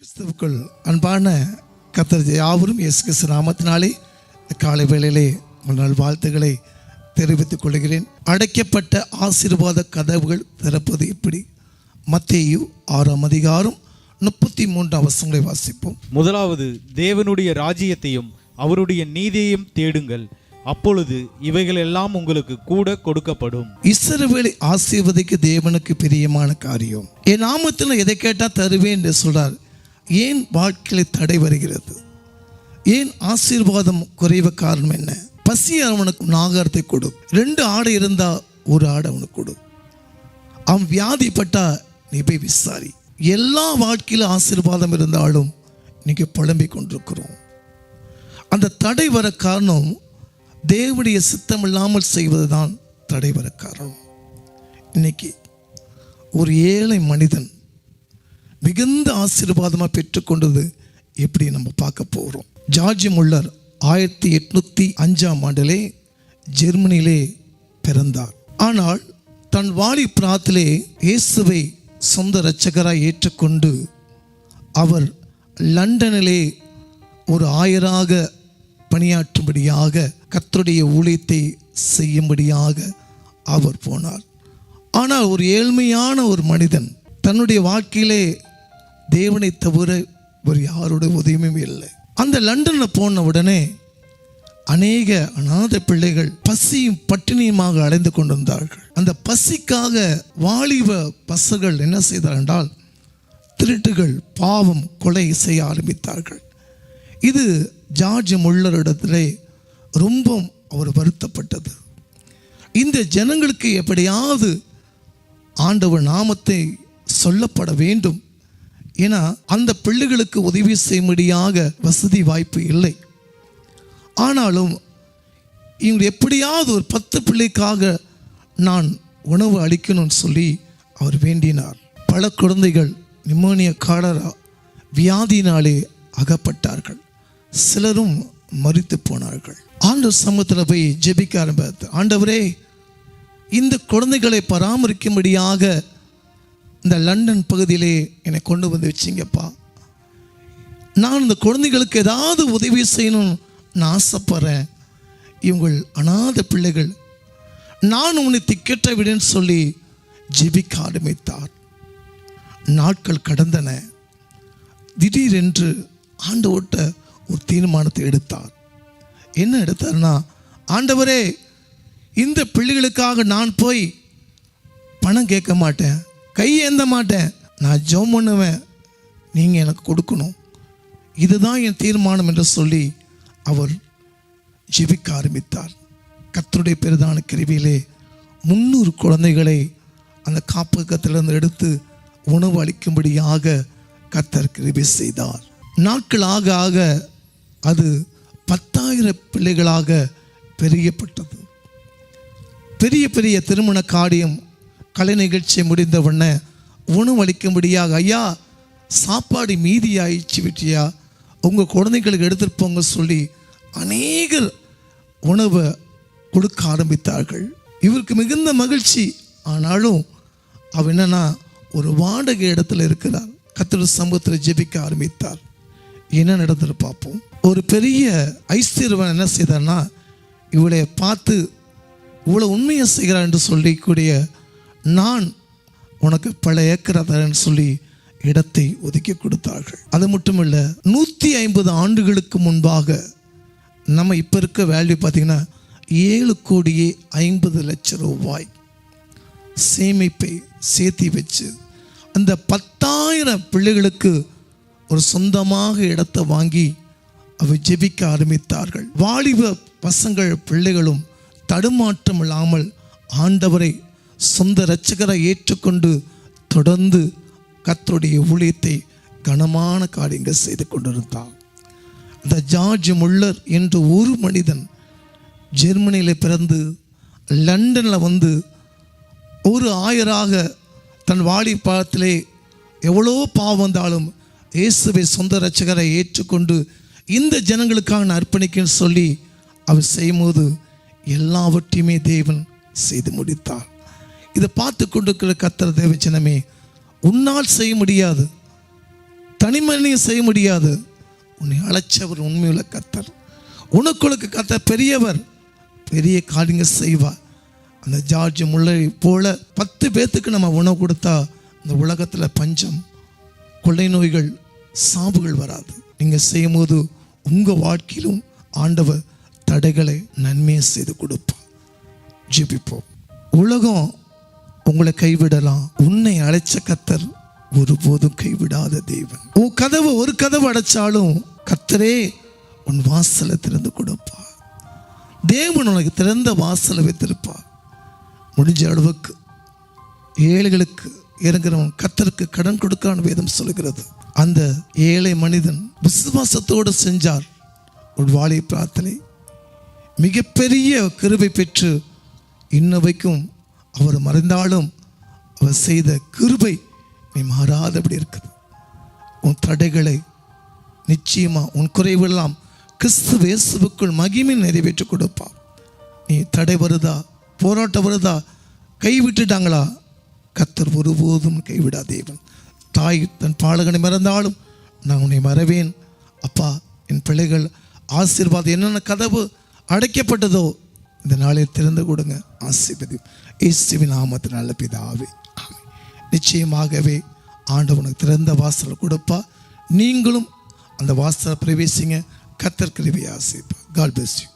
கிறிஸ்துவுக்குள் அன்பான கர்த்தர் யாவரும் இயேசு கிறிஸ்து நாமத்தினாலே காலை வேளையிலே உங்கள் வாழ்த்துக்களை தெரிவித்துக் கொள்கிறேன். அடைக்கப்பட்ட ஆசீர்வாத கதவுகள் திறப்பது எப்படி? மத்தேயு 6ஆம் அதிகாரம் 33 வசனங்களை வாசிப்போம். முதலாவது, தேவனுடைய ராஜ்யத்தையும் அவருடைய நீதியையும் தேடுங்கள், அப்பொழுது இவைகள் எல்லாம் உங்களுக்கு கூட கொடுக்கப்படும். இஸ்ரவேலை ஆசீர்வதிக்க தேவனுக்கு பிரியமான காரியம். என் நாமத்தில் எதை கேட்டா தருவேன் என்று சொல்றார். ஏன் வாழ்க்கையில் தடை வருகிறது? ஏன் ஆசீர்வாதம் குறைவு காரணம் என்ன? பசி அவனுக்கு ஆகாரத்தை கொடு. 2 ஆடை இருந்தா 1 ஆடை அவனுக்கு கொடு. அவன் வியாதிப்பட்டா நீ போய் விசாரி. எல்லா வாழ்க்கையில ஆசீர்வாதம் இருந்தாலும் இன்னைக்கு புலம்பிக் கொண்டிருக்கிறோம். அந்த தடை வர காரணம் தேவனுடைய சித்தம் இல்லாமல் செய்வதுதான் தடை வர காரணம். இன்னைக்கு ஒரு ஏழை மனிதன் மிகுந்த ஆசீர்வாதமாக பெற்றுக்கொண்டது எப்படி நம்ம பார்க்க போகிறோம். ஜார்ஜ் முல்லர் 1805 ஜெர்மனியிலே பிறந்தார். ஆனால் தன் வாலி பிராத்திலே இயேசுவை சொந்த இரட்சகராய் ஏற்றுக்கொண்டு அவர் லண்டனிலே ஒரு ஆயராக பணியாற்றும்படியாக கர்த்தருடைய ஊழியத்தை செய்யும்படியாக அவர் போனார். ஆனால் ஒரு ஏழ்மையான ஒரு மனிதன் தன்னுடைய வாழ்க்கையிலே தேவனை தவிர ஒரு யாருடைய உதவியும் இல்லை. அந்த லண்டனில் போன உடனே அநேக அநாத பிள்ளைகள் பசியும் பட்டினியுமாக அடைந்து கொண்டிருந்தார்கள். அந்த பசிக்காக வாலிப பசங்கள் என்ன செய்தார்கள் என்றால் திருட்டுகள், பாவம், கொலை செய்ய ஆரம்பித்தார்கள். இது ஜார்ஜ் முல்லரிடத்திலே ரொம்ப அவர் வருத்தப்பட்டது. இந்த ஜனங்களுக்கு எப்படியாவது ஆண்டவர் நாமத்தை சொல்லப்பட வேண்டும். ஏன்னா அந்த பிள்ளைகளுக்கு உதவி செய்யும்படியாக வசதி வாய்ப்பு இல்லை. ஆனாலும் இவங்க எப்படியாவது ஒரு 10 பிள்ளைக்காக நான் உணவு அளிக்கணும்னு சொல்லி அவர் வேண்டினார். பல குழந்தைகள் நிமோனியா, காலரா வியாதினாலே அகப்பட்டார்கள். சிலரும் மரித்து போனார்கள். ஆண்டவர் சமூகத்தில் போய் ஜெபிக்க ஆரம்பித்தார். ஆண்டவரே, இந்த குழந்தைகளை பராமரிக்கும்படியாக இந்த லண்டன் பகுதியிலே என்னை கொண்டு வந்து வச்சிங்கப்பா. நான் இந்த குழந்தைகளுக்கு ஏதாவது உதவி செய்யணும்னு நான் ஆசைப்படுறேன். இவங்கள் அநாத பிள்ளைகள், நான் உன்னை திக்கெட்ட விடன்னு சொல்லி ஜெபிக்க ஆரம்பித்தார். நாட்கள் கடந்தன. திடீரென்று ஆண்டவர்ட்ட ஒரு தீர்மானத்தை எடுத்தார். என்ன எடுத்தார்னா, ஆண்டவரே, இந்த பிள்ளைகளுக்காக நான் போய் பணம் கேட்க மாட்டேன், கையேந்த மாட்டேன், நான் ஜெபம் பண்ணுவேன், நீங்கள் எனக்கு கொடுக்கணும், இதுதான் என் தீர்மானம் என்று சொல்லி அவர் ஜெபிக்க ஆரம்பித்தார். கர்த்தருடைய பெரிதான கிருபையிலே 300 குழந்தைகளை அந்த காப்பகத்திலிருந்து எடுத்து உணவு அளிக்கும்படியாக கர்த்தர் கிருபை செய்தார். நாட்கள் ஆக ஆக அது 10,000 பிள்ளைகளாக பெருகப்பட்டது. பெரிய பெரிய திருமண காரியம், கலை நிகழ்ச்சி முடிந்த உடனே உணவு அளிக்கும்படியாக, ஐயா சாப்பாடு மீதி ஆயிடுச்சு விட்டியா, உங்கள் குழந்தைகளுக்கு எடுத்துகிட்டு போங்க சொல்லி அநேகர் உணவை கொடுக்க ஆரம்பித்தார்கள். இவருக்கு மிகுந்த மகிழ்ச்சி. ஆனாலும் அவர் என்னன்னா ஒரு வாடகை இடத்துல இருக்கிறார். கர்த்தர் சமூகத்தில் ஜெபிக்க ஆரம்பித்தார். என்ன நடந்தது பார்ப்போம். ஒரு பெரிய ஐஸ்வர்யவான் என்ன செய்தார்னா, இவளை பார்த்து இவ்வளோ உண்மையை செய்கிறார் என்று சொல்லிக்கூடிய, நான் உனக்கு பல ஏக்கரை தரேன்னு சொல்லி இடத்தை ஒதுக்கி கொடுத்தார்கள். அது மட்டும் இல்லை, 150 ஆண்டுகளுக்கு முன்பாக நம்ம இப்போ இருக்க வேல்யூ பார்த்திங்கன்னா 7,50,00,000 ரூபாய் சேமிப்பை சேர்த்தி வச்சு அந்த 10,000 பிள்ளைகளுக்கு ஒரு சொந்தமாக இடத்தை வாங்கி அவர் ஜெபிக்க ஆரம்பித்தார்கள். வாலிப பசங்கள் பிள்ளைகளும் தடுமாற்றம் இல்லாமல் ஆண்டவரை சொந்த இரட்சகரை ஏற்றுக்கொண்டு தொடர்ந்து கர்த்தருடைய ஊழியத்தை கனமான காரியங்கள் செய்து கொண்டிருந்தார். இந்த ஜார்ஜ் முல்லர் என்ற ஒரு மனிதன் ஜெர்மனியில் பிறந்து லண்டனில் வந்து ஒரு ஆயராக தன் வாலிபத்திலே எவ்வளோ பாவம் வந்தாலும் இயேசுவை சொந்த இரட்சகரை ஏற்றுக்கொண்டு இந்த ஜனங்களுக்காக நான் அர்ப்பணிக்கன்னு சொல்லி அவர் செய்யும்போது எல்லாவற்றையுமே தேவன் செய்து முடித்தார். இதை பார்த்து கொண்டிருக்கிற கர்த்தர் தேவ ஜனமே, உன்னால் செய்ய முடியாது, தனிமனியும் செய்ய முடியாது. உன்னை அழைச்சவர் உண்மையுள்ள கர்த்தர். உனக்குள்ள கர்த்தர் பெரியவர், பெரிய காரியங்கள் செய்வார். அந்த ஜார்ஜ் முல்லை போல 10 பேர்த்துக்கு நம்ம உணவு கொடுத்தா இந்த உலகத்தில் பஞ்சம், கொள்ளை நோய்கள், சாவுகள் வராது. நீங்கள் செய்யும்போது உங்கள் வாழ்க்கையிலும் ஆண்டவர் தடைகளை நன்மையை செய்து கொடுப்பார். ஜெபிப்போம். உலகம் உங்களை கைவிடலாம், உன்னை அழைச்ச கர்த்தர் ஒருபோதும் கைவிடாத தேவன். உன் கதவு ஒரு கதவு அடைச்சாலும் கர்த்தரே உன் வாசலை திறந்து கொடுப்பார். தேவன் உனக்கு திறந்த வாசலை வைத்திருப்பார். முடிஞ்ச அளவுக்கு ஏழைகளுக்கு இறங்குறவன் கர்த்தருக்கு கடன் கொடுக்கான்னு வேதம் சொல்கிறது. அந்த ஏழை மனிதன் விசுவாசத்தோடு செஞ்சார் ஒரு வாழை பிரார்த்தனை. மிகப்பெரிய கிருபை பெற்று இன்னவைக்கும் அவர் மறைந்தாலும் அவர் செய்த கிருபை நீ மாறாதபடி இருக்குது. உன் தடைகளை நிச்சயமா, உன் குறைவெல்லாம் கிறிஸ்து இயேசுவுக்குள் மகிமை நிறைவேற்றி கொடுப்பார். நீ தடை வருதா, போராட்டம் வருதா, கைவிட்டுட்டாங்களா, கர்த்தர் ஒருபோதும் கைவிடா தேவன். தாய் தன் பாலகனை மறந்தாலும் நான் உன்னை மறவேன். அப்பா, என் பிள்ளைகள் ஆசீர்வாதம் என்னென்ன கதவு அடைக்கப்பட்டதோ இந்த நாளில் திறந்து கொடுங்க, ஆசீர்வதி. இயேசுவின் நாமத்தில் நல்ல பிதாவே, ஆமென். நிச்சயமாகவே ஆண்டவனுக்கு திறந்த வாசல் கொடுப்பா. நீங்களும் அந்த வாசலை பிரவேசிங்க. கர்த்தர் கிருபையை ஆசீர்வதிப்பார். God bless you.